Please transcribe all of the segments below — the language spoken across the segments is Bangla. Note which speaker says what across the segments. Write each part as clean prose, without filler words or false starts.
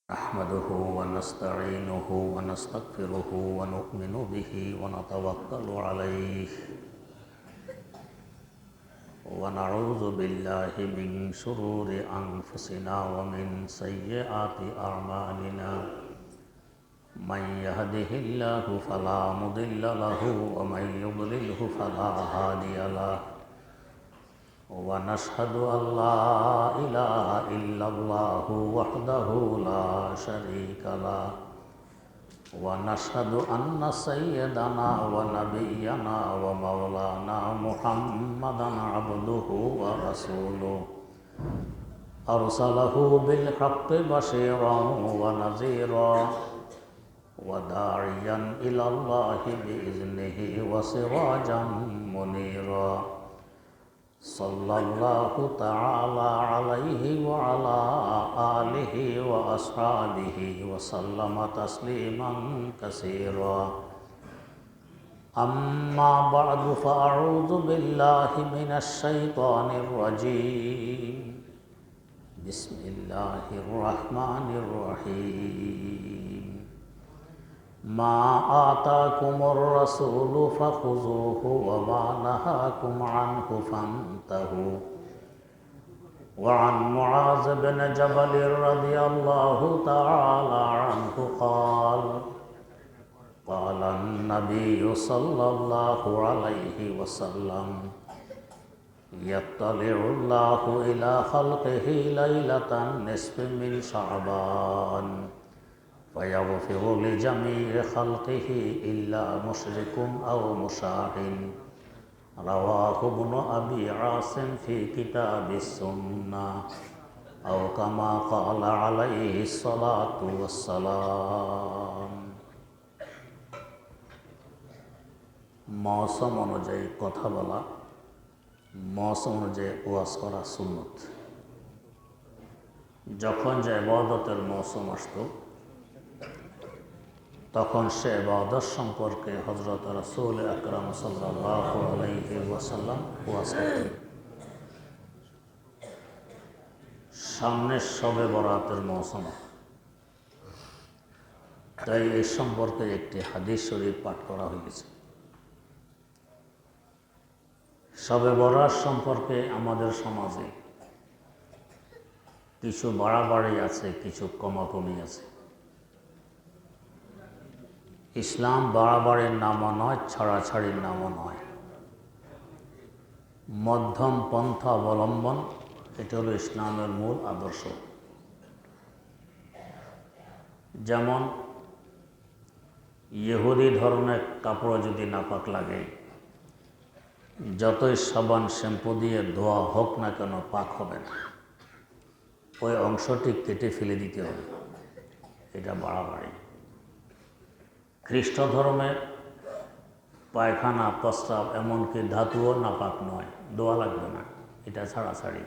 Speaker 1: نحمده ونستعينه ونستغفره ونؤمن به ونتوكل عليه ونعوذ بالله من شرور أنفسنا ومن سيئات أعمالنا من يهده الله فلا مضل له ومن يضلله فلا هادي له ونشهد أن لا إله إلا الله وحده لا شريك له ونشهد أن سيدنا ونبينا ومولانا محمدا عبده ورسوله أرسله بالحق بشيرا ونذيرا وداعيا إلى الله بإذنه وسراجا منيرا صلى الله تعالى عليه وعلى آله وأصحابه وسلم تسليما كثيرا أما بعد فأعوذ بالله من الشيطان الرجيم بسم الله الرحمن الرحيم ما آتاكم الرسول فخذوه وما نهاكم عنه فانتهوا وعن معاذ بن جبل رضي الله تعالى عنه قال النبي صلى الله عليه وسلم يطلع الله إلى خلقه ليلة النصف من شعبان ويغفر لجميع خلقه إلا مشرك أو مشاح رواه ابن أبي عاصم في كتاب السنة أو كما قال عليه الصلاة والسلام মৌসুম অনুযায়ী কথা বলা, মৌসুম অনুযায়ী ওয়াজ করা সুন্নত। যখন যে ইবাদতের মৌসুম আসতো তখন সে ইবাদত সম্পর্কে হযরত রাসূল আকরাম সাল্লাল্লাহু আলাইহি ওয়াসাল্লাম ওয়াজ করতেন। সামনে শবে বরাতের মৌসুম, তাই এই সম্পর্কে একটি হাদিস শরীফ পাঠ করা হয়েছে। শবে বরাত সম্পর্কে আমাদের সমাজে কিছু বাড়াবাড়ি আছে, কিছু কমাকমি আছে। ইসলাম বাড়াবাড়ির নামও নয়, ছাড়াছাড়ির নামও নয়, মধ্যম পন্থা অবলম্বন, এটা হলো ইসলামের মূল আদর্শ। যেমন ইহুদি ধরনের কাপড় যদি নাপাক লাগে, যতই সাবান শ্যাম্পু দিয়ে ধোয়া হোক না কেন পাক হবে না, ওই অংশটি কেটে ফেলে দিতে হবে, এটা বাড়াবাড়ি। খ্রিস্ট ধর্মে পায়খানা, প্রস্রাব, এমনকি ধাতুও নাপাক নয়, ধোয়া লাগবে না, এটা ছাড়াছাড়ি।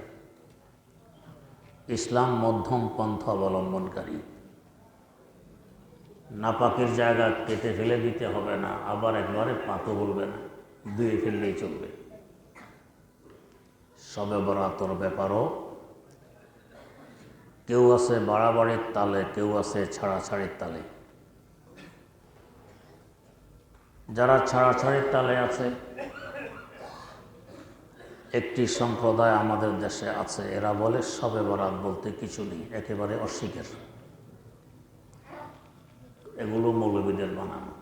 Speaker 1: ইসলাম মধ্যম পন্থা অবলম্বনকারী। নাপাকের জায়গা কেটে ফেলে দিতে হবে না, আবার একবারে পাকও বলবে না, ধুয়ে ফেললেই চলবে। শবে বরাতের ব্যাপারও কেউ আছে বাড়াবাড়ির তালে, কেউ আছে ছাড়াছাড়ির তালে। যারা ছাড়াছাড়ির তালে আছে, একটি সম্প্রদায় আমাদের দেশে আছে, এরা বলে শবে বরাত বলতে কিছু নেই, একেবারে অস্বীকার। এগুলো মৌলবীদের বানানো,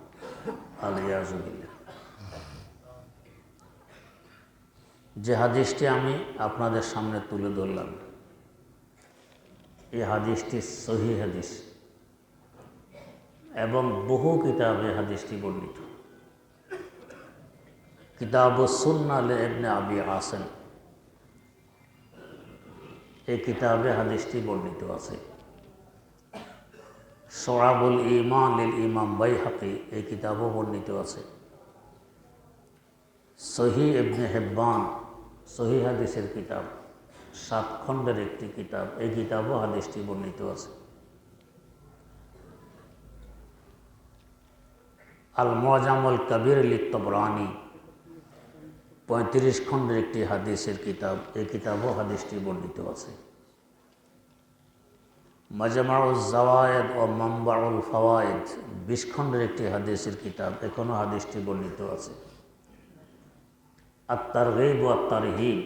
Speaker 1: আলিয়াযুবিল্লাহ। যে হাদিসটি আমি আপনাদের সামনে তুলে ধরলাম, এই হাদিসটি সহিহ হাদিস এবং বহু কিতাবে হাদিসটি বর্ণিত। কিতাবুস সুন্নাহ লিইবনে আবি আসিম, এই কিতাবে হাদিসটি বর্ণিত আছে। শুআবুল ঈমান লিল ইমাম বাইহাকী, এই কিতাবও বর্ণিত আছে। সহিহ ইবনে হিব্বান, সহিহ হাদিসের কিতাব, 7 খণ্ডের একটি কিতাব, এই কিতাবও হাদিসটি বর্ণিত আছে। আল মুআজামুল কবির লিত-তাবরানী, 35 খণ্ডের একটি হাদিসের কিতাব, এই কিতাবও হাদিসটি বর্ণিত আছে। মাজমাউজ জাওয়ায়েদ ও মানবাউল ফাওয়ায়েদ 20 খণ্ডের একটি হাদিসের কিতাব, এখনও হাদিসটি বর্ণিত আছে। আত-তারগীব ও আত-তারহিব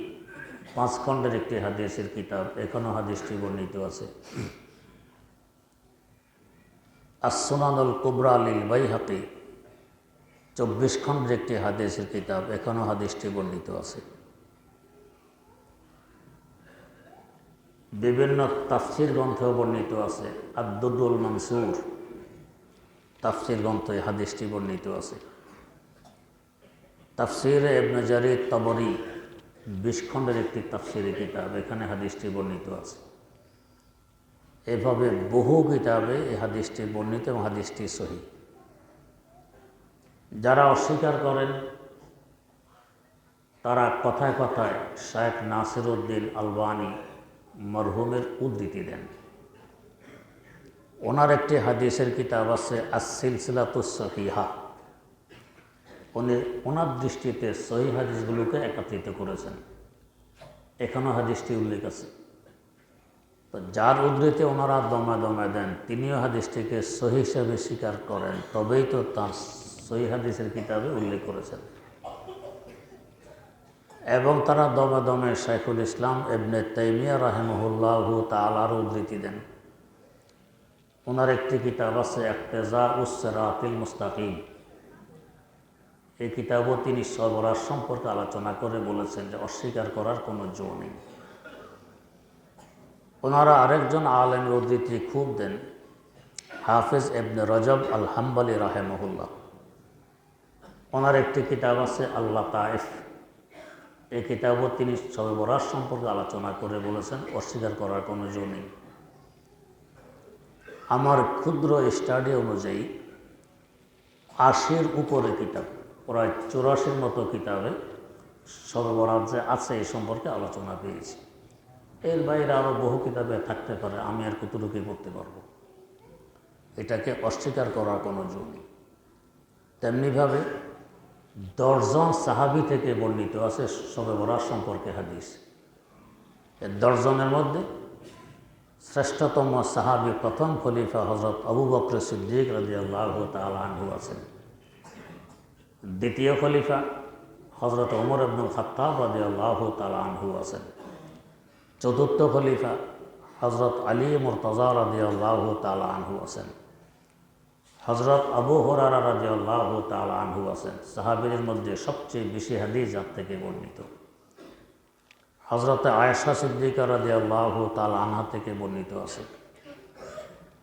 Speaker 1: 5 খণ্ডের একটি হাদিসের কিতাব, এখনও হাদিসটি বর্ণিত আছে। আস-সুনানুল কুবরা লিল বাইহাকি 24 খণ্ডের একটি হাদিসের কিতাব, এখনও হাদিসটি বর্ণিত আছে। বিভিন্ন তাফসির গ্রন্থেও বর্ণিত আছে। আদ-দুররুল মানসুর তাফসির গ্রন্থে হাদিসটি বর্ণিত আছে। তাফসিরে ইবনে জারির তাবরি 20 খণ্ডের একটি তাফসিরি কিতাব, এখানে হাদিসটি বর্ণিত আছে। এভাবে বহু কিতাবে এই হাদিসটি বর্ণিত এবং হাদিসটি সহিহ। যারা অস্বীকার করেন তারা কথায় কথায় শায়েখ নাসিরউদ্দিন আলবানী মরহুমের উদ্ধৃতি দেন। ওনার একটি হাদিসের কিতাব আছে আস-সিলসিলাতুস সহিহা। উনি ওনার দৃষ্টিতে সহিহ হাদিসগুলোকে একত্রিত করেছেন, এখানেও হাদিসটি উল্লেখ আছে। তো যার উদ্ধৃতি ওনারা দমে দেন তিনিও হাদিসটিকে সহিহ হিসাবে স্বীকার করেন, তবেই তো তার সহিহ হাদিসের কিতাবে উল্লেখ করেছেন। এবং তারা দমে শাইখুল ইসলাম ইবনে তাইমিয়া রাহিমাহুল্লাহু তাআলার উদ্ধৃতি দেন। ওনার একটি কিতাব আছে ইক্তেজাউস সিরাতিল মুস্তাকিম। এই কিতাবও তিনি সরবরাহ সম্পর্কে আলোচনা করে বলেছেন যে অস্বীকার করার কোনো জো নেই। ওনারা আরেকজন আলেমের উদ্ধৃতি খুব দেন, হাফেজ ইবনে রজব আল হাম্বলি রাহিমাহুল্লাহ। ওনার একটি কিতাব আছে আল-লাতাইফ। এই কিতাবও তিনি সরবরাহ সম্পর্কে আলোচনা করে বলেছেন অস্বীকার করার কোনো জো নেই। আমার ক্ষুদ্র স্টাডি অনুযায়ী 80-র উপরে কিতাব, প্রায় 84-র মতো কিতাবে সরবরাহ যে আছে এই সম্পর্কে আলোচনা পেয়েছি। এর বাইরে আরও বহু কিতাবে থাকতে পারে, আমি আর কতটুকু করতে পারবো, এটাকে অস্বীকার করার কোনো জো নেই। তেমনিভাবে 10 জন সাহাবী থেকে বর্ণিত আছে শবে বরাত সম্পর্কে হাদিস। এই 10 জনের মধ্যে শ্রেষ্ঠতম সাহাবী প্রথম খলিফা হযরত আবু বকর সিদ্দিক রাদিয়াল্লাহু তাআলা আনহু আছেন। দ্বিতীয় খলিফা হযরত ওমর ইবনুল খাত্তাব রাদিয়াল্লাহু তাআলা আনহু আছেন। চতুর্থ খলিফা হযরত আলী মুরতাজা রাদিয়াল্লাহু তাআলা আনহু আছেন। হযরত আবু হুরায়রা রাদিয়াল্লাহু তাআলা আনহু আছেন। সাহাবীদের মধ্যে সবচেয়ে বেশি হাদিস যার থেকে বর্ণিত। হযরত আয়েশা সিদ্দিকা রাদিয়াল্লাহু তাআলা আনহা থেকে বর্ণিত আছে।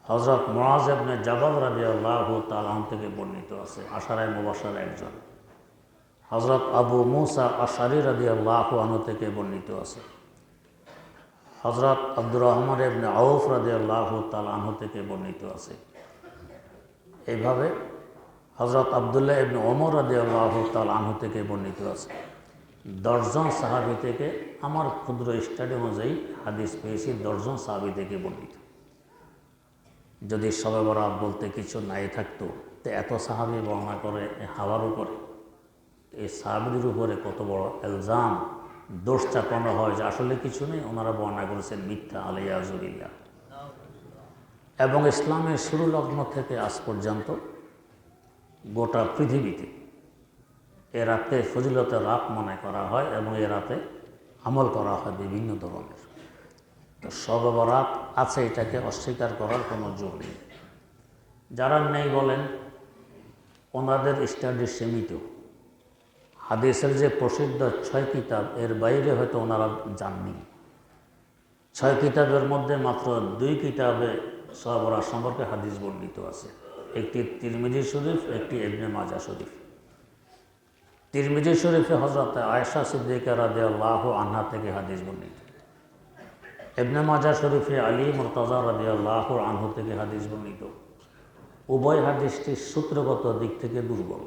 Speaker 1: হযরত মুআজ ইবনে জাবাল রাদিয়াল্লাহু তাআলা আনহু থেকে বর্ণিত আছে, আশারায়ে মুবাশশারা একজন। হযরত আবু মুসা আশআরী রাদিয়াল্লাহু আনহু থেকে বর্ণিত আছে। হযরত আব্দুর রহমান ইবনে আউফ রাদিয়াল্লাহু তাআলা আনহু থেকে বর্ণিত আছে। এইভাবে হযরত আব্দুল্লাহ ইবনে ওমর রাদিয়াল্লাহু তাআলা আনহু থেকে বর্ণিত আছে। 10 জন সাহাবী থেকে, আমার ক্ষুদ্র স্টাডি অনুযায়ী হাদিস পেয়েছি 10 জন সাহাবী থেকে বর্ণিত। যদি শবে বরাত বলতে কিছু নাই থাকতো তো এত সাহাবী বর্ণনা করে হাওয়ার উপরে, এই সাহাবীদের উপরে কত বড় ইলজাম, দোষ চাপানো হয় যে আসলে কিছু নেই, ওনারা বর্ণনা করেছেন মিথ্যা, আলিয়াযুবিল্লাহ। এবং ইসলামের শুরু লগ্ন থেকে আজ পর্যন্ত গোটা পৃথিবীতে এ রাতে ফজিলতের রাত মনে করা হয় এবং এ রাতে আমল করা হয় বিভিন্ন ধরনের। তো শবে বরাত আছে, এটাকে অস্বীকার করার কোনো জো নেই। যারা নেই বলেন ওনাদের স্টাডি সীমিত। হাদিসের যে প্রসিদ্ধ 6 কিতাব, এর বাইরে হয়তো ওনারা জাননি। 6 কিতাবের মধ্যে মাত্র 2 কিতাবে শবে বরাত সম্পর্কে হাদিস বর্ণিত আছে। একটি তিরমিজি শরীফ, একটি ইবনে মাজাহ শরীফ। তিরমিজি শরীফে হযরত আয়েশা সিদ্দিকা রাদিয়াল্লাহু আনহা থেকে হাদিস বর্ণিত। ইবনে মাজাহ শরীফে আলী মুরতাজা রাদিয়াল্লাহু আনহু থেকে হাদিস বর্ণিত। উভয় হাদিসটি সূত্রগত দিক থেকে দুর্বল।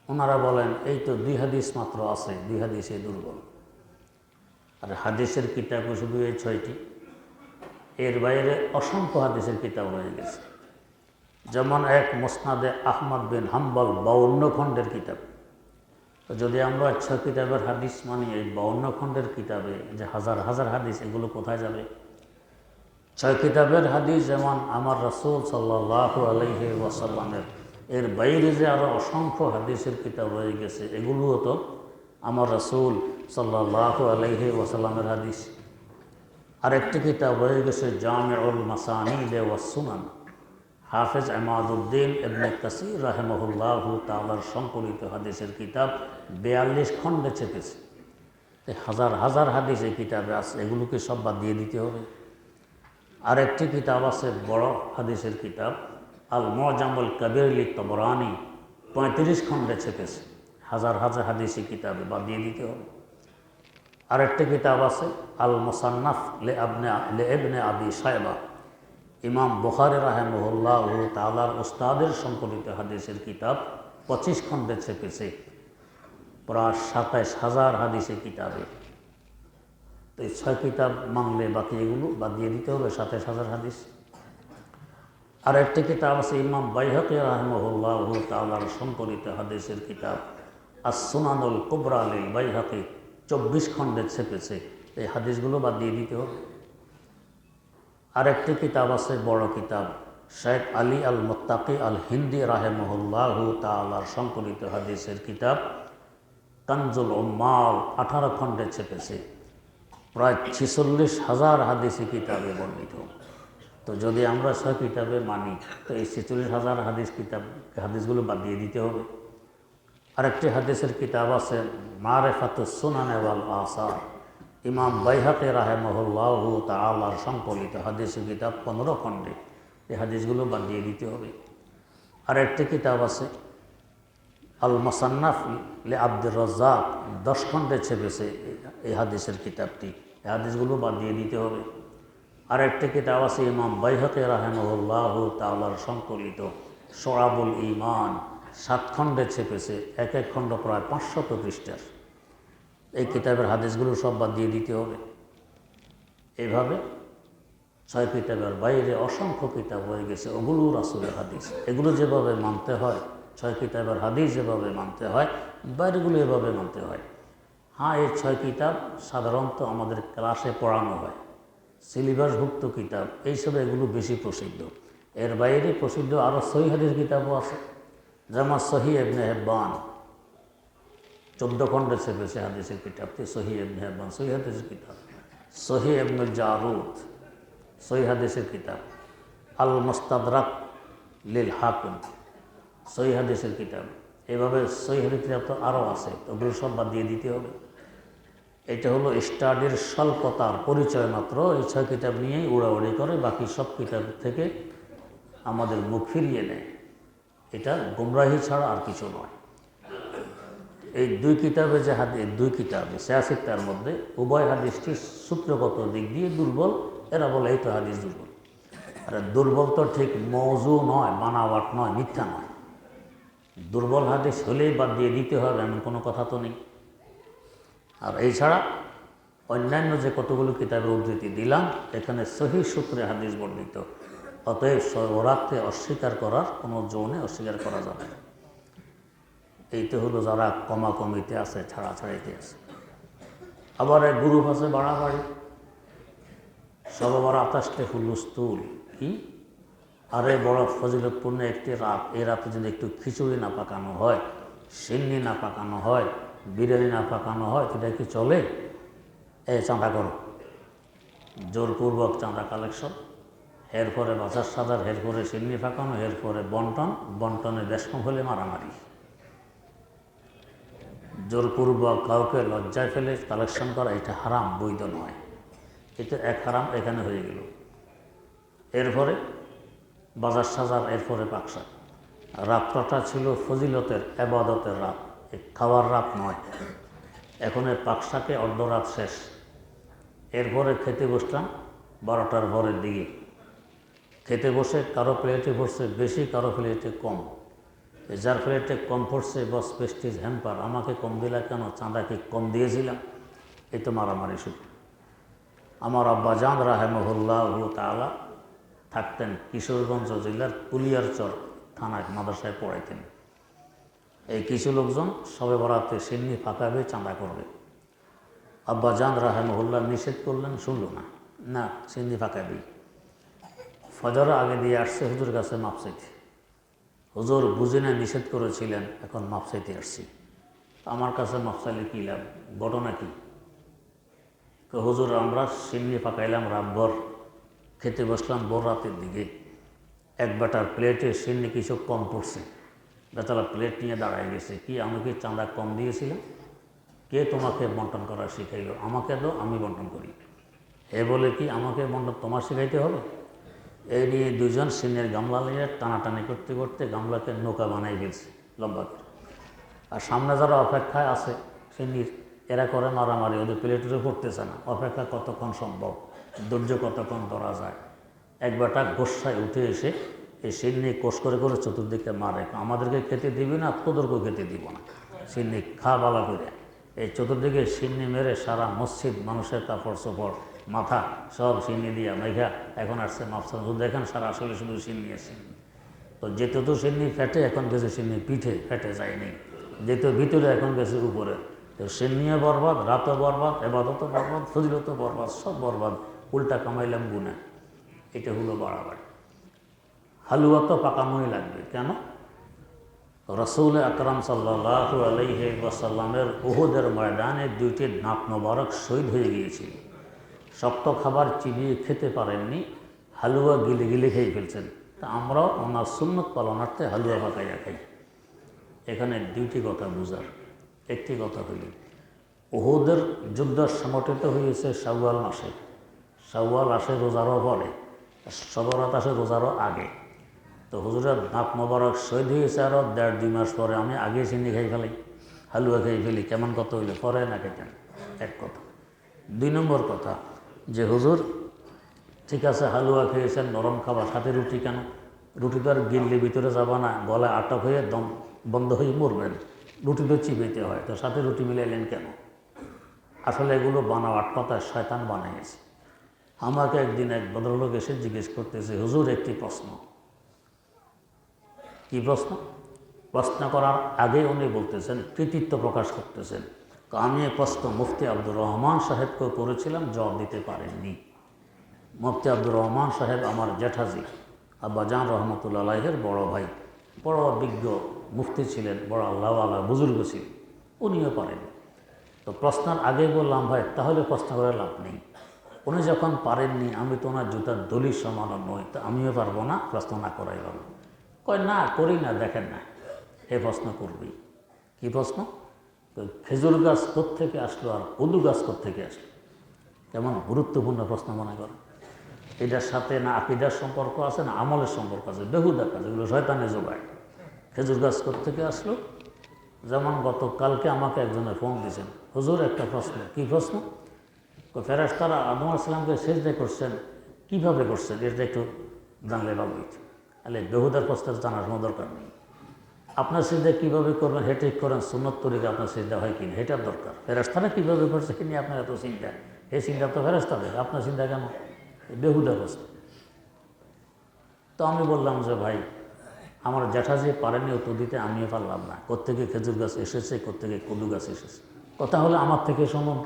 Speaker 1: ওনারা বলেন এই তো 2 হাদিস মাত্র আছে, 2 হাদিসে দুর্বল। আর হাদিসের কিতাব শুধু এই 6টি, এর বাইরে অসংখ্য হাদিসের কিতাব রয়ে গেছে। যেমন এক মুসনাদে আহমদ বিন হাম্বল 52 খণ্ডের কিতাব। তো যদি আমরা 6 কিতাবের হাদিস মানি, এই 52 খণ্ডের কিতাবে যে হাজার হাজার হাদিস, এগুলো কোথায় যাবে? ছয় কিতাবের হাদিস যেমন আমার রাসূল সাল্লাল্লাহু আলাইহি ওয়াসাল্লামের, এর বাইরে যে আরও অসংখ্য হাদিসের কিতাব রয়ে গেছে, এগুলোও তো আমার রাসূল সাল্লাল্লাহু আলাইহি ওয়াসাল্লামের হাদিস। আরেকটি কিতাব রয়ে গেছে জামিউল মাসানিদ ওয়াস সুনান, হাফেজ ইমাদউদ্দিন ইবনে কাসির রাহিমাহুল্লাহু তাআলার সংকলিত হাদিসের কিতাব 42 খণ্ডে ছেপেছে। হাজার হাজার হাদিস এই কিতাবে আছে, এগুলোকে সব বাদ দিয়ে দিতে হবে। আরেকটি কিতাব আছে বড় হাদিসের কিতাব আল মুআজামুল কাবীর লি তাবরানি, 35 খণ্ডে ছেপেছে। হাজার হাজার হাদিসি কিতাবে বাদ দিয়ে দিতে হবে। আরেকটি কিতাব আছে আল মুসান্নাফ লে ইবনে আবি শায়বা, ইমাম বুখারী রাহিমাহুল্লাহু তাআলার উস্তাদের সংকলিত হাদিসের কিতাব 25 খণ্ডে ছেপেছে, প্রায় 27,000 হাদিসের কিতাবে। তো এই 6 কিতাব মানলে বাকি এগুলো বাদ দিয়ে দিতে হবে, 27,000 হাদিস। আর একটি কিতাব আছে ইমাম বাইহাকী রাহিমাহুল্লাহু তাআলার সংকলিত হাদিসের কিতাব আস-সুনানুল কুবরা লিল বাইহাকী, 24 খণ্ডে ছেপেছে। এই হাদিসগুলো বাদ দিয়ে দিতে হবে। আরেকটি কিতাব আছে বড় কিতাব শেখ আলী আল মুত্তাকি আল হিন্দি রাহিমাহুল্লাহু তাআলার সংকলিত হাদিসের কিতাব কানজুল উম্মাল, 18 খণ্ডে ছেপেছে, প্রায় 46,000 হাদিসি কিতাবে বর্ণিত। তো যদি আমরা 6 কিতাবে মানি, তো এই 46,000 হাদিসগুলো বাদ দিয়ে দিতে হবে। আরেকটি হাদিসের কিতাব আছে মারিফাতুস সুনান ওয়াল আসার, ইমাম বাইহাকী রাহিমাহুল্লাহু তাআলার সংকলিত হাদিসের কিতাব 15 খণ্ডে, এই হাদিসগুলো বাদ দিয়ে দিতে হবে। আরেকটি কিতাব আছে আল মুসান্নাফ লি আব্দুর রাজ্জাক, 10 খণ্ডে ছেপেছে এই হাদিসের কিতাবটি, এই হাদিসগুলো বাদ দিয়ে দিতে হবে। আরেকটি কিতাব আছে ইমাম বাইহাকী রাহিমাহুল্লাহু তাআলার সংকলিত শুআবুল ঈমান, 7 খণ্ডে ছেপেছে, এক এক খণ্ড প্রায় 500 পৃষ্ঠার। এই কিতাবের হাদিসগুলো সব বাদ দিয়ে দিতে হবে। এইভাবে 6 কিতাবের বাইরে অসংখ্য কিতাব হয়ে গেছে, ওগুলো রাসূলের হাদিস। এগুলো যেভাবে মানতে হয়, 6 কিতাবের হাদিস যেভাবে মানতে হয়, বাইরেগুলো এভাবে মানতে হয়। হ্যাঁ, এই 6 কিতাব সাধারণত আমাদের ক্লাসে পড়ানো হয়, সিলেবাসভুক্ত কিতাব, এইসব এগুলো বেশি প্রসিদ্ধ। এর বাইরে প্রসিদ্ধ আরও সহিহ হাদিস কিতাবও আছে, যেমন সহিহ ইবনে হিব্বান, 14 খণ্ডে ছেপেছে হাদিসের কিতাবটি সহিহ ইবনে হিব্বান, সহিহ হাদিসের কিতাব। সহিহ ইবনুল জারুদ, সহিহ হাদিসের কিতাব। আল মুস্তাদরাক লিল হাকিম, সহিহ হাদিসের কিতাব। এভাবে সহিহ হাদিসের কিতাব তো আরও আছে, ওগুলো সব বাদ দিয়ে দিতে হবে। এটা হলো স্টাডির স্বল্পতার পরিচয় মাত্র। এই 6 কিতাব নিয়েই উড়াউড়ি করে, বাকি সব কিতাব থেকে আমাদের মুখ ফিরিয়ে নেয়। এটা গুমরাহি ছাড়া আর কিছু নয়। এই 2 কিতাবে যে হাদিস, 2 কিতাবে 86টার মধ্যে উভয় হাদিসটি সূত্রগত দিক দিয়ে দুর্বল। এরা বলে এই তো হাদিস দুর্বল। আর দুর্বল তো ঠিক মওযু নয়, বানাওয়াট নয়, মিথ্যা নয়। দুর্বল হাদিস হলেই বাদ দিয়ে দিতে হবে এমন কোনো কথা তো নেই। আর এই ছাড়া অন্যান্য যে কতগুলো কিতাবের উদ্ধৃতি দিলাম, এখানে সহি সূত্রে হাদিস বর্ণিত, অতএব সর্বরাত্রে অস্বীকার করার কোনো জোনে অস্বীকার করা যাবে না। এইটা হলো যারা কমাকমিতে আছে, ছাড়াছাড়িতে আছে। আবার এক গ্রুপ আছে বাড়াবাড়ি, সবার 28টে হুলুস্থুল কি, আরে বড় ফজিলতপূর্ণ একটি রাত, এই রাতে যদি একটু খিচুড়ি না পাকানো হয়, সিন্নি না পাকানো হয়, বিরিয়ানি না পাকানো হয়, এটা কি চলে? চাঁদা করো, জোরপূর্বক চাঁদা কালেকশন, এরপরে বাজার সাজার, এরপরে সিন্নি পাকানো, এরপরে বন্টনে বেশ কম হলে মারামারি। জোরপূর্বক কাউকে লজ্জায় ফেলে কালেকশন করা, এটা হারাম, বৈধ নয়। এটা এক হারাম এখানে হয়ে গেল। এরপরে বাজার সাজার, এরপরে পাকশাক। রাতটা ছিল ফজিলতের, ইবাদতের রাত, খাওয়ার রাত নয়। এখন পাকশাকে অর্ধরাত শেষ। এরপরে খেতে বসলাম 12টার পরের দিকে। খেতে বসে কারো প্লেটে বসছে বেশি, কারো প্লেটে কম। যার প্লেটে কম পড়ছে, বস প্রেস্টিজ হ্যাম্পার, আমাকে কম দিলা কেন, চাঁদা কি কম দিয়েছিলাম? এই তো মারামারি শুরু। আমার আব্বাজান রাহিমাহুল্লাহু তাআলা থাকতেন কিশোরগঞ্জ জেলার কুলিয়ারচর থানায়, মাদ্রাসায় পড়াইতেন। এই কিছু লোকজন সবে বরাতে সিন্নি পাকাবে, চাঁদা করবে। আব্বাজান রাহিমাহুল্লাহ নিষেধ করলেন, শুনল না, না সিন্নি পাকাবি। ফজরের আগে দিয়ে আসছে হুজুর কাছে মাপ চাইতে। হুজুর বুঝে না নিষেধ করেছিলেন, এখন মাপ চাইতে আসছি। আমার কাছে মাপ চাইলে কী লাভ, ঘটনা কী? হুজুর আমরা সিন্নি পাকাইলাম রাতভর, খেতে বসলাম ভোর রাতের দিকে, এক বেটার প্লেটে সিন্নি কিছু কম পড়ছে, বেচারা প্লেট নিয়ে দাঁড়ায় গেছে। কি আমি কি চাঁদা কম দিয়েছিলাম? কে তোমাকে বন্টন করা শিখাইল? আমাকে দাও, আমি বন্টন করি। এ বলে কি আমাকে বন্টন তোমার শিখাইতে হবে? এই নিয়ে দুজন সিন্নির গামলা নিয়ে টানাটানি করতে করতে গামলাকে নৌকা বানাই ফেলছে লম্বা করে। আর সামনে যারা অপেক্ষায় আছে সিন্নির, এরা করে মারামারি, ওদের প্লেটে পড়তেছে না। অপেক্ষা কতক্ষণ সম্ভব, ধৈর্য কতক্ষণ ধরা যায়। এক বেটা গোসায় উঠে এসে এই সিন্নি কোষ করে করে চতুর্দিকে মারে, আমাদেরকে খেতে দিবি না, তোদেরকেও খেতে দিব না, সিন্নি খা বালা করে। এই চতুর্দিকে সিন্নি মেরে সারা মসজিদ মানুষের কাপড় চোপড় মাথা সব সিন্নি দিয়া মেঘা। এখন আসছে মাপসা দেখেন সারা আসলে শুধু সিন্নি আছে। তো যেতে তো সিন্নি ফেটে, এখন গেছে সিন্নি পিঠে, ফেটে যায়নি। যেতে ভিতরে, এখন গেছে উপরে। তো সিন্নিও বরবাদ, রাতও বরবাদ, এবাদতও বরবাদ, ফজিলতও বরবাদ, সব বরবাদ। উল্টা কামাইলাম গুণা। এটা হলো বাড়াবাড়ি। হালুয়া তো পাকানোই লাগবে। কেন? রসুল আকরাম সাল্লাল্লাহু আলাইহি ওয়াসাল্লামের উহুদের ময়দানে দুইটি দাঁত মোবারক শহীদ হয়ে গিয়েছিল। শক্ত খাবার চিবিয়ে খেতে পারেননি, হালুয়া গিলে গিলে খেয়ে ফেলছেন। তা আমরাও ওনার সুন্নত পালনার্থে হালুয়া পাকাইয়া খাই। এখানে দুইটি কথা বুঝার। একটি কথা হইল উহুদের যুদ্ধ সংগঠিত হয়েছে শাওয়াল মাসে। শাওয়াল আসে রোজারও পরে, সবরাত আসে রোজারও আগে। তো হুজুরের দাঁত মোবারক শহীদ হয়েছে আরও 1.5-2 মাস পরে। আমি আগে চিনি খাই ফেলি, হালুয়া খেয়ে ফেলি, কেমন কত হইলে পরে না খেতেন। এক কথা। 2 নম্বর কথা যে হুজুর ঠিক আছে হালুয়া খেয়েছেন, নরম খাবার, সাথে রুটি কেন? রুটি তো আর গিল্লি ভিতরে যাবা না, গলায় আটক হয়ে দম বন্ধ হয়ে মরবেন। রুটি তো চিবিতে হয়, তো সাথে রুটি মিলাইলেন কেন? আসলে এগুলো বানাওয়াট কথা, শয়তান বানাইছে। আমাকে একদিন এক ভদ্রলোক এসে জিজ্ঞেস করতেছে, হুজুর একটি প্রশ্ন। কি প্রশ্ন? প্রশ্ন করার আগে উনি বলতেছেন, কৃতিত্ব প্রকাশ করতেছেন, আমি এই প্রশ্ন মুফতি আব্দুর রহমান সাহেবকে করেছিলাম, জবাব দিতে পারেননি। মুফতি আব্দুর রহমান সাহেব আমার জ্যাঠাজি আব্বাজান রহমতুল্লাহ আলাইহের বড় ভাই, বড় বিজ্ঞ মুফতি ছিলেন, বড় আল্লাহওয়ালা বুজুর্গ ছিলেন, উনিও পারেন। তো প্রশ্নের আগে বললাম, ভাই তাহলে প্রশ্ন করে লাভ নেই, উনি যখন পারেননি, আমি তো ওনার জুতার দলির সমানও নই, তো আমিও পারবো না, প্রশ্ন না করাই ভালো। কয় না করি না, দেখেন না, এ প্রশ্ন করবি। কি প্রশ্ন? খেজুর গাছ কোত্থেকে আসলো আর কদু গাছ কোত্থেকে আসলো? কেমন গুরুত্বপূর্ণ প্রশ্ন মনে করেন। এটার সাথে না আকিদার সম্পর্ক আছে, না আমলের সম্পর্ক আছে, বেহুদা কাজ, এগুলো শয়তানে জোগায়। খেজুর গাছ কোত্থেকে আসলো? যেমন গতকালকে আমাকে একজনে ফোন দিয়েছেন, হুজুর একটা প্রশ্ন। কি প্রশ্ন? ফেরেশতারা আদম আলাইহিস সালামকে সিজদা করছেন, কীভাবে করছেন এটা একটু জানলে ভালো হইত। তাহলে বেহুদার প্রশ্ন জানার কোনো দরকার নেই। আপনার সিজদা কীভাবে করবেন হে ঠিক করেন, সুন্নত তরিকা আপনার সিজদা হয় কিনা এটার দরকার। ফেরেশতারা কীভাবে করছে কি নিয়ে আপনার এত চিন্তা? এই চিন্তা তো ফেরেশতাদের, আপনার চিন্তা কেন? বেহুদা প্রশ্ন। তো আমি বললাম যে ভাই আমার জ্যাঠা যে পারেনি উত্তর দিতে, আমিও পারলাম না। কোত্থেকে খেজুর গাছ এসেছে, কোত্থেকে কদু গাছ এসেছে, কথা হলো আমার থেকে শুনুন।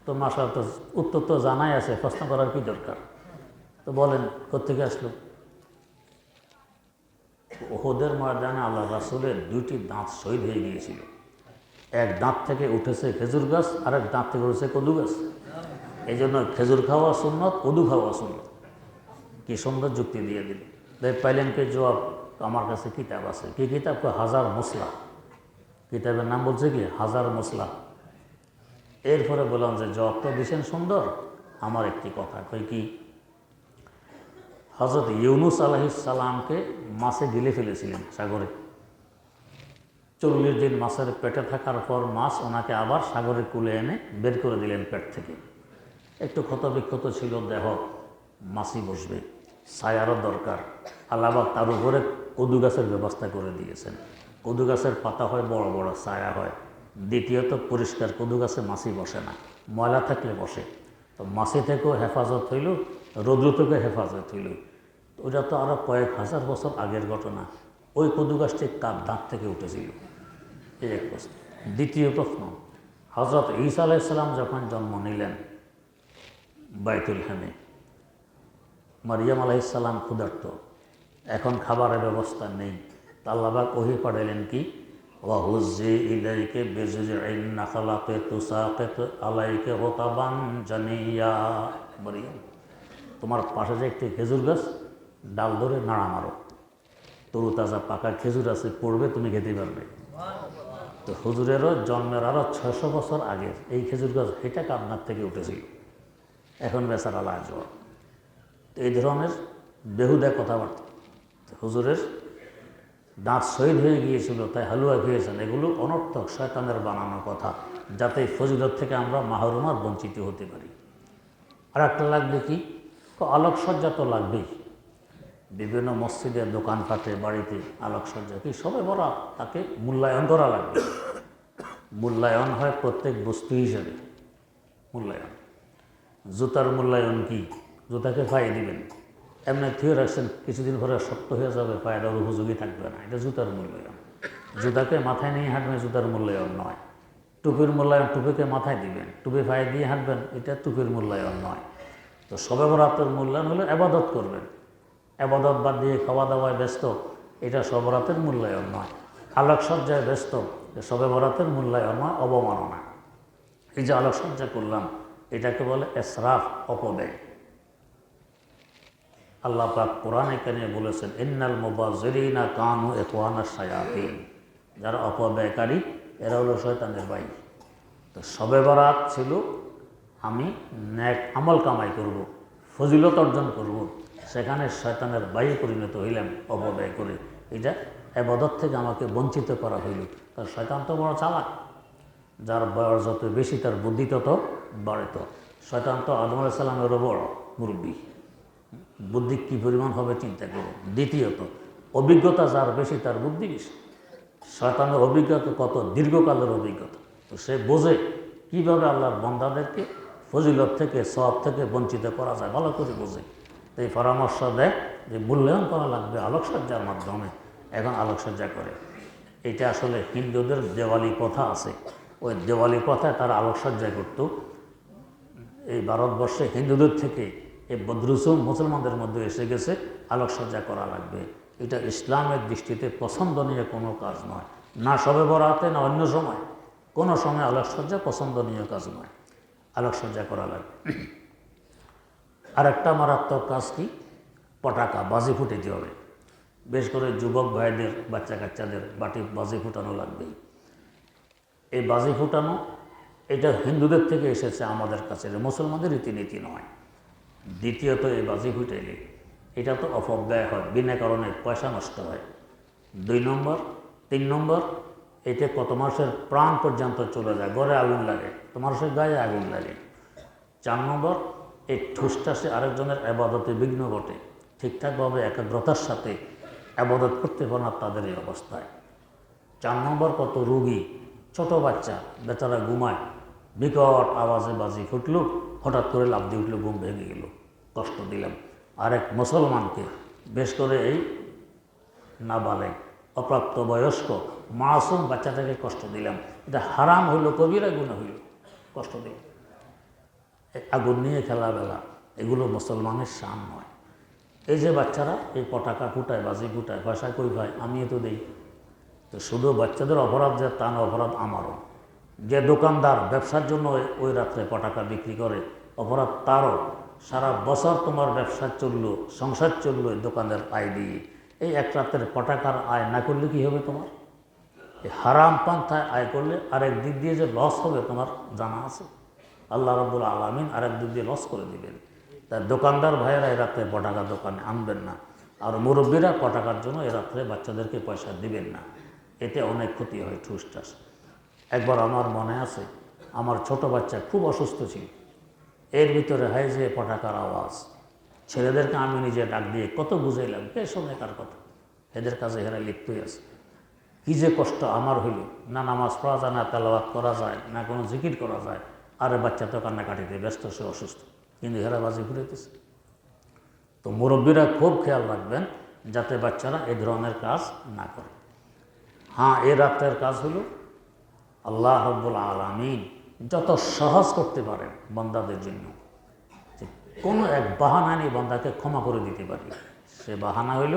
Speaker 1: তো মাসাল তো উত্তর তো জানাই আছে, প্রশ্ন করার কি দরকার? তো বলেন কোত্থেকে আসলো? উহুদের ময়দানে আল্লাহ রাসূলের 2টি দাঁত শহীদ হয়ে গিয়েছিল। এক দাঁত থেকে উঠেছে খেজুর গাছ, আর এক দাঁত থেকে উঠেছে কদু গাছ। এই জন্য খেজুর খাওয়া সুন্নত, কদু খাওয়া সুন্নত। কি সুন্দর যুক্তি দিয়ে দিল। পাইলেন কে জবাব? আমার কাছে কিতাব আছে। কি কিতাব? হাজার মশলা। কিতাবের নাম বলছে কি হাজার মশলা। এরপরে বললাম যে জবাবটা দিয়েছেন সুন্দর, আমার একটি কথা কই কি, হযরত ইউনূস আলাইহিস সালামকে মাছে গিলে ফেলেছিলেন সাগরে। 40 দিন মাছের পেটে থাকার পর মাছ ওনাকে আবার সাগরে কুলে এনে বের করে দিলেন পেট থেকে। একটু ক্ষতবিক্ষত ছিল দেহ, মাছি বসবে, ছায়ারও দরকার। আল্লাহ তার উপরে কদু গাছের ব্যবস্থা করে দিয়েছেন। কদু গাছের পাতা হয় বড় বড়, ছায়া হয়। দ্বিতীয়ত পরিষ্কার, কদু গাছে মাছি বসে না, ময়লা থাকলে বসে। তো মাছি থেকেও হেফাজত হইল, রৌদ্র থেকেও হেফাজত হইল। ওটা তো আরও কয়েক হাজার বছর আগের ঘটনা। ওই কদু গাছটি কার দাঁত থেকে উঠেছিল? এই এক প্রশ্ন। দ্বিতীয় প্রশ্ন, হযরত ঈসা আলাইহিস সালাম যখন জন্ম নিলেন বাইতুল হামে, মারিয়াম আলাইহিসসালাম ক্ষুধার্ত, এখন খাবারের ব্যবস্থা নেই। তা আল্লাহ পাক ওহী পাঠালেন কি, ওয়াহুজ্জি ইলাইকা বিজুযিন নাখলাতি তুসাকিত আলাইকা রতাবান জানিয়া। মারিয়াম, তোমার পাশে যে একটি খেজুর গাছ, ডাল ধরে নাড়া মারো, তরু তাজা পাকা খেজুর আছে, পড়বে, তুমি খেতে পারবে। তো হুজুরেরও জন্মের আরও 600 বছর আগে এই খেজুর গাছ হেঁটে কান্নার থেকে উঠেছিল, এখন বেচারা লাজবাব। তো এই ধরনের বেহুদা কথাবার্তা। হুজুরের দাঁত শহীদ হয়ে গিয়েছিল তাই হালুয়া খেয়েছেন, এগুলো অনর্থক শয়তানের বানানো কথা, যাতে ফজিলত থেকে আমরা মাহরুম আর বঞ্চিত হতে পারি। আর একটা লাগবে কি, আলোকসজ্জা তো লাগবেই। বিভিন্ন মসজিদে, দোকানপাটে, বাড়িতে আলোকসজ্জা কি সবে বরাত, তাকে মূল্যায়ন করা লাগবে। মূল্যায়ন হয় প্রত্যেক বস্তু হিসেবে মূল্যায়ন। জুতার মূল্যায়ন কি, জুতাকে পায়ে দিবেন, এমনি থুয়ে রাখছেন, কিছুদিন পরে শক্ত হয়ে যাবে, পায়ে দেওয়ার উপযোগী থাকবে না, এটা জুতার মূল্যায়ন। জুতাকে মাথায় নিয়ে হাঁটবেন, জুতার মূল্যায়ন নয়। টুপির মূল্যায়ন, টুপিকে মাথায় দিবেন, টুপি পায়ে দিয়ে হাঁটবেন, এটা টুপির মূল্যায়ন নয়। তো শবে বরাতের মূল্যায়ন হলো আবাদত করবেন, আবাদত বাদ দিয়ে খাওয়া দাওয়ায় ব্যস্ত, এটা শবে বরাতের মূল্যায়ন নয়। আলোকসজ্জায় ব্যস্ত, শবে বরাতের মূল্যায়ন নয়, অবমাননা। এই যে আলোকসজ্জা করলাম, এটাকে বলে ইসরাফ, অপব্যয়। আল্লাহ পাক কোরআনে কারিমে বলেছেন, ইন্নাল মুবাযযিরিনা কানু ইখওয়ানাশ শায়াতিন, যারা অপব্যয়কারী এরা হলো শয়তানের ভাই। তো শবে বরাত ছিল আমি নেক আমল কামাই করব, ফজিলত অর্জন করব, সেখানে শয়তানের ভাই পরিণত হইলাম অপব্যয় করে। এটা ইবাদত থেকে আমাকে বঞ্চিত করা হইল। তার শয়তান তো বড় চালাক, যার বয়স যত বেশি তার বুদ্ধি তত বাড়িত। শয়তান তো আদম আলাইহিস সালামেরও বড় মুরব্বী, বুদ্ধি কী পরিমাণ হবে চিন্তা করুন। দ্বিতীয়ত, অভিজ্ঞতা যার বেশি তার বুদ্ধি বেশি। শয়তানের অভিজ্ঞতা কত দীর্ঘকালের অভিজ্ঞতা, তো সে বোঝে কীভাবে আল্লাহর বান্দাদেরকে ফজিলত থেকে, সওয়াব থেকে বঞ্চিত করা যায়, ভালো করে বোঝে। তো এই পরামর্শ দেয় যে মূল্যায়ন করা লাগবে আলোকসজ্জার মাধ্যমে। এখন আলোকসজ্জা করে, এটা আসলে হিন্দুদের দেওয়ালি প্রথা আছে, ওই দেওয়ালি প্রথায় তারা আলোকসজ্জা করত। এই ভারতবর্ষে হিন্দুদের থেকে এই বদরুসুম মুসলমানদের মধ্যে এসে গেছে, আলোকসজ্জা করা লাগবে। এটা ইসলামের দৃষ্টিতে পছন্দনীয় কোনো কাজ নয়, না শবে বরাতে না অন্য সময়, কোনো সময় আলোকসজ্জা পছন্দনীয় কাজ নয়, আলোকসজ্জা করা লাগবে। আরেকটা মারাত্মক কাজ কি, পটাকা, বাজি ফুটাতে হবে। বেশ করে যুবক ভাইদের, বাচ্চা কাচ্চাদের বাজি ফুটানো লাগবেই। এই বাজি ফুটানো এটা হিন্দুদের থেকে এসেছে আমাদের কাছে, মুসলমানদের রীতিনীতি নয়। দ্বিতীয়ত, এই বাজি ফুটাইলে এটা তো অপব্যয় হয়, বিনা কারণে পয়সা নষ্ট হয়। 2 নম্বর, 3 নম্বর, এতে কত মানুষের প্রাণ পর্যন্ত চলে যায়, ঘরে আগুন লাগে, তো মানুষের গায়ে আগুন লাগে। 4 নম্বর, এই ঠুসটাসে আরেকজনের আবাদতে বিঘ্ন ঘটে, ঠিকঠাকভাবে একাগ্রতার সাথে আবাদত করতে পারে না তাদের এই অবস্থায়। 4 নম্বর, কত রোগী, ছোট বাচ্চা বেচারা ঘুমায়, বিকট আওয়াজে বাজি ফুটল, হঠাৎ করে লাফ দিয়ে উঠলো, ঘুম ভেঙে গেল, কষ্ট দিলাম। আরেক মুসলমানকে, বেশ করে এই নাবালেগ, অপ্রাপ্তবয়স্ক মাসুম বাচ্চাটাকে কষ্ট দিলাম, এটা হারাম হইল, কবিরা গুনাহ হইল, কষ্ট দিলাম। আগুন নিয়ে খেলাবেলা, এগুলো মুসলমানের শান নয়। এই যে বাচ্চারা এই পটাকা ফুটায়, বাজি ফুটায়, পয়সা কই ভাই, আমিও তো দেই। তো শুধু বাচ্চাদের অপরাধ যে তা না, অপরাধ আমারও। যে দোকানদার ব্যবসার জন্য ওই রাত্রে পটাকা বিক্রি করে, অপরাধ তারও। সারা বছর তোমার ব্যবসা চললো, সংসার চললো এই দোকানের আয় দিয়ে, এই এক রাতের পটাকার আয় না করলে কি হবে তোমার? এই হারাম পন্থায় আয় করলে আরেক দিক দিয়ে যে লস হবে তোমার জানা আছে। আল্লাহ রাব্বুল আলামিন আরেক দিক দিয়ে লস করে দিবেন। তাই দোকানদার ভাইয়েরা এই রাত্রে পটাকা দোকানে আনবেন না, আর মুরব্বীরা পটাকার জন্য এ রাত্রে বাচ্চাদেরকে পয়সা দিবেন না, এতে অনেক ক্ষতি হয়, ঠুসটাস। একবার আমার মনে আছে, আমার ছোট বাচ্চা খুব অসুস্থ ছিল, এর ভিতরে হয় যে পটাকার আওয়াজ, ছেলেদেরকে আমি নিজে ডাক দিয়ে কত বুঝাইলাম, কে শোনে কার কথা, এদের কাছে হেরা লিপ্তই আছে। কী যে কষ্ট আমার হইল, না নামাজ পড়া যায়, না তেলাওয়াত করা যায়, না কোনো জিকির করা যায়, আর বাচ্চা তো কান্নাকাটিতে ব্যস্ত, সে অসুস্থ, কিন্তু হেরা বাজি ফুটাইতেছে। তো মুরব্বীরা খুব খেয়াল রাখবেন যাতে বাচ্চারা এই ধরনের কাজ না করে। হ্যাঁ, এই রাত্রের কাজ হলো আল্লাহ রাব্বুল আলামিন যত সহজ করতে পারেন বান্দাদের জন্য, কোনো এক বাহানা নিয়ে বান্দাকে ক্ষমা করে দিতে পারি। সে বাহানা হইল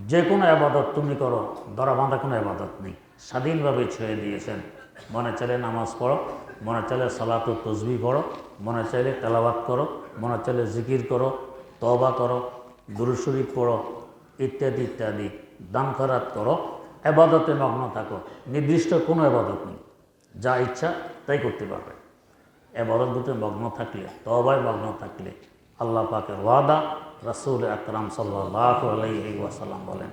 Speaker 1: যে কোনো আবাদত তুমি করো, ধরা বাঁধা কোনো আবাদত নেই, স্বাধীনভাবে ছেড়ে দিয়েছেন। মনে চাইলে নামাজ পড়ো, মনে চাইলে সালাত ও তসবিহ পড়ো, মনে চাইলে তেলাওয়াত করো, মনে চাইলে জিকির করো, তওবা করো, দুরূদ শরীফ পড়ো, ইত্যাদি ইত্যাদি, দান খয়রাত করো, আবাদতে মগ্ন থাকো। নির্দিষ্ট কোনো আবাদত নেই, যা ইচ্ছা তাই করতে পারবে। আবাদতে মগ্ন থাকলে, তওবায় মগ্ন থাকলে আল্লাহ পাকের ওয়াদা, রাসূল আকরাম সাল্লাল্লাহু আলাইহি ওয়াসাল্লাম বলেন,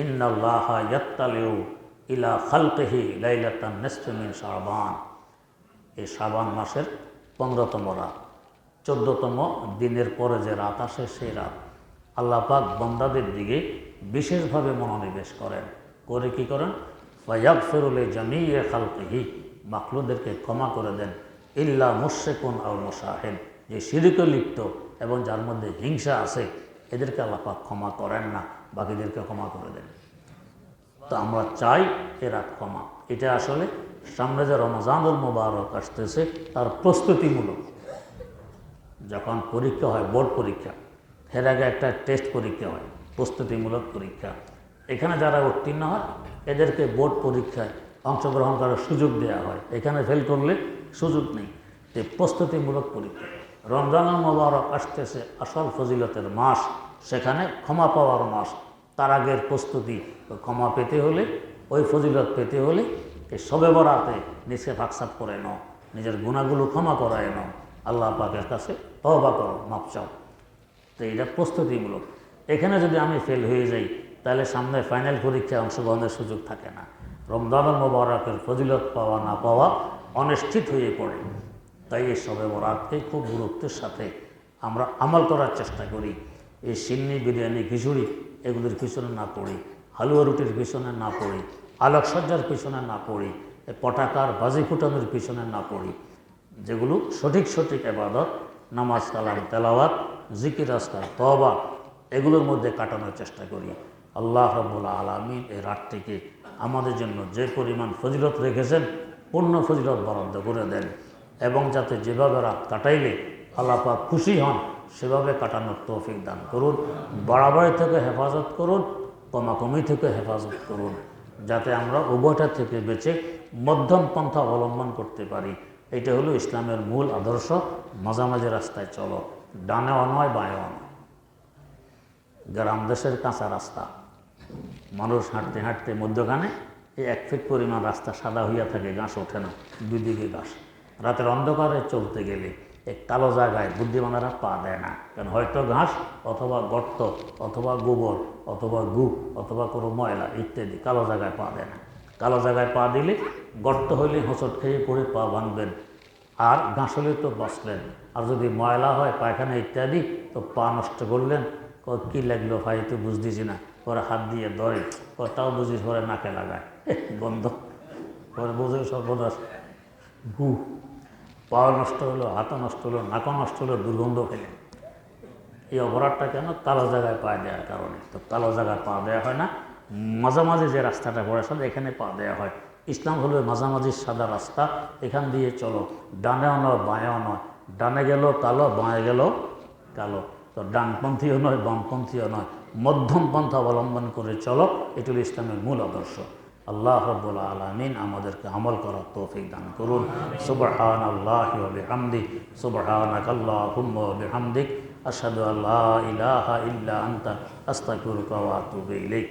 Speaker 1: ইন্নাল্লাহা ইয়াত্তালিউ ইলা খালকিহি লাইলাতান নিসফি মিন শাবান। এই শাবান মাসের 15তম রাত, 14তম দিনের পরে যে রাত আসে সেই রাত আল্লাহ পাক বান্দাদের দিকে বিশেষভাবে মনোনিবেশ করেন। করে কি করেন? ফায়াগফিরু লিজামিই খালকিহি, মাখলুকদেরকে ক্ষমা করে দেন, ইল্লা মুশরিকুন আও মুশাহিন, যে শিরকে লিপ্ত এবং যার মধ্যে হিংসা আছে এদেরকে আল্লাহ পাক ক্ষমা করেন না, বাকিদেরকে ক্ষমা করে দেন। তো আমরা চাই এ রাত ক্ষমা। এটা আসলে সামনে যে রমজানুল মুবারক আসতেছে তার প্রস্তুতিমূলক। যখন পরীক্ষা হয়, বোর্ড পরীক্ষা, এর আগে একটা টেস্ট পরীক্ষা হয়, প্রস্তুতিমূলক পরীক্ষা। এখানে যারা উত্তীর্ণ হয় এদেরকে বোর্ড পরীক্ষায় অংশগ্রহণ করার সুযোগ দেওয়া হয়। এখানে ফেল করলে সুযোগ নেই। যে প্রস্তুতিমূলক পরীক্ষা, রমজানুল মুবারক আসতেছে, আসল ফজিলতের মাস, সেখানে ক্ষমা পাওয়ার মাস। তার আগের প্রস্তুতি, ক্ষমা পেতে হলে, ওই ফজিলত পেতে হলে এই শবে বরাতে নিজকে ফাকসাপ করে নাও, নিজের গুনাহগুলো ক্ষমা করায় নাও, আল্লাহ পাকের কাছে তওবা করো, মাপ চাও। তো এটা প্রস্তুতিমূলক। এখানে যদি আমি ফেল হয়ে যাই তাহলে সামনে ফাইনাল পরীক্ষায় অংশগ্রহণের সুযোগ থাকে না। রমজানুল মুবারকের ফজিলত পাওয়া না পাওয়া অনিশ্চিত হয়ে পড়ে। তাই এই শবে বরাতকে খুব গুরুত্বের সাথে আমরা আমল করার চেষ্টা করি। এই সিন্নি, বিরিয়ানি, খিচুড়ি এগুলোর পিছনে না পড়ি, হালুয়া রুটির পিছনে না পড়ি, আলোকসজ্জার পিছনে না পড়ি, পটাকার বাজি ফুটানোর পিছনে না পড়ি। যেগুলো সঠিক সঠিক ইবাদত, নামাজ, কালাম, তেলাওয়াত, জিকির, আজকার, তওবা, এগুলোর মধ্যে কাটানোর চেষ্টা করি। আল্লাহ রাব্বুল আলামিন এই রাতটিকে আমাদের জন্য যে পরিমাণ ফজিলত রেখেছেন পূর্ণ ফজিলত বরাদ্দ করে দেন, এবং যাতে যেভাবে রাত কাটাইলে আল্লাহ পাক খুশি হন সেভাবে কাটানোর তৌফিক দান করুন। বাড়াবাড়ি থেকে হেফাজত করুন, কমাকমি থেকে হেফাজত করুন, যাতে আমরা উভয়টা থেকে বেঁচে মধ্যম পন্থা অবলম্বন করতে পারি। এটা হলো ইসলামের মূল আদর্শ। মাঝামাঝি রাস্তায় চলো, ডানেও নয় বাঁয়েও নয়। গ্রাম দেশের কাঁচা রাস্তা, মানুষ হাঁটতে হাঁটতে মধ্যখানে এই 1 ফিট পরিমাণ রাস্তা সাদা হইয়া থাকে, ঘাস ওঠে না, দুই দিকে ঘাস। রাতের অন্ধকারে চলতে গেলে এই কালো জায়গায় বুদ্ধিমানেরা পা দেয় না, কারণ হয়তো ঘাস অথবা গর্ত অথবা গোবর অথবা গু অথবা কোনো ময়লা ইত্যাদি, কালো জায়গায় পা দেয় না। কালো জায়গায় পা দিলে, গর্ত হইলে হোঁচট খেয়ে পড়ে পা ভাঙবেন, আর ঘাস হলে তো বাঁচলেন। আর যদি ময়লা হয়, পায়খানা ইত্যাদি, তো পা নষ্ট করলেন। কী লাগলো ভাই, তো বুঝতেছি না, পরে হাত দিয়ে ধরে, তাও বুঝিস, পরে নাকে লাগায়, গন্ধ, পরে বোঝে সর্বদাস গু। পাও নষ্ট হলো, হাতও নষ্ট হলো, নাকও নষ্ট হলো, দুর্গন্ধ ফেলে। এই অপরাধটা কেন? কালো জায়গায় পা দেওয়ার কারণে। তো কালো জায়গায় পা দেওয়া হয় না, মাঝামাঝি যে রাস্তাটা পড়ে সাথে এখানে পা দেওয়া হয়। ইসলাম হলো মাঝামাঝি সাদা রাস্তা, এখান দিয়ে চলো, ডানেও নয় বাঁয়েও নয়। ডানে গেল কালো, বাঁয়ে গেল কালো। তো ডানপন্থীও নয় বামপন্থীও নয়, মধ্যম পন্থা অবলম্বন করে চলো। এটি হলো ইসলামের মূল আদর্শ। আল্লাহ রাব্বুল আলামিন আমাদেরকে আমল করার তৌফিক দান করুন। সুবহানাল্লাহি ওয়া বিহামদিহি, সুবহানাকাল্লাহুম্মা ওয়া বিহামদিক, আশহাদু আল্লা ইলাহা ইল্লা আনতা, আস্তাগফিরুকা ওয়া আতুবু ইলাইক।